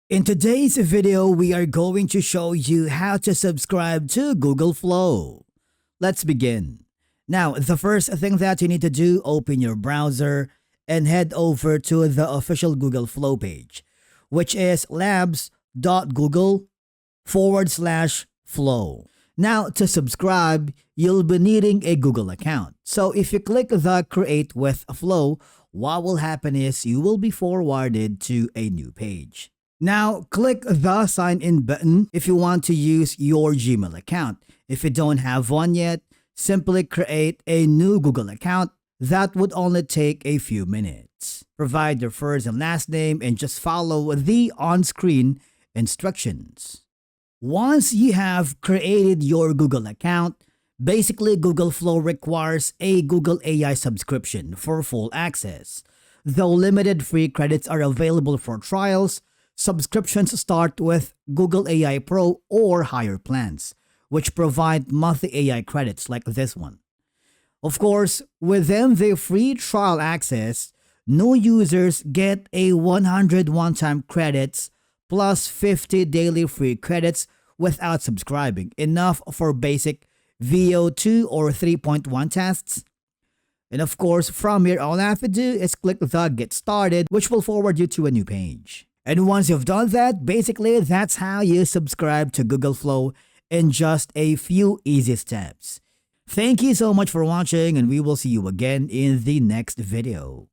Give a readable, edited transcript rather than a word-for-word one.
In today's video, we are going to show you how to subscribe to Google Flow. Let's begin. Now, the first thing that you need to do, open your browser and head over to the official Google Flow page, which is labs.google/flow. Now, to subscribe, you'll be needing a Google account. So if you click the Create with Flow, what will happen is you will be forwarded to a new page. Now, click the sign in button if you want to use your Gmail account. If you don't have one yet, simply create a new Google account. That would only take a few minutes. Provide your first and last name and just follow the on-screen instructions. Once you have created your Google account, basically Google Flow requires a Google AI subscription for full access. Though limited free credits are available for trials, subscriptions start with Google AI Pro or higher plans, which provide monthly AI credits like this one. Of course, within the free trial access, new users get a 100 one-time credits plus 50 daily free credits without subscribing, enough for basic VO2 or 3.1 tests. And of course, from here, all you have to do is click the Get Started, which will forward you to a new page. And once you've done that, basically that's how you subscribe to Google Flow in just a few easy steps. Thank you so much for watching, and we will see you again in the next video.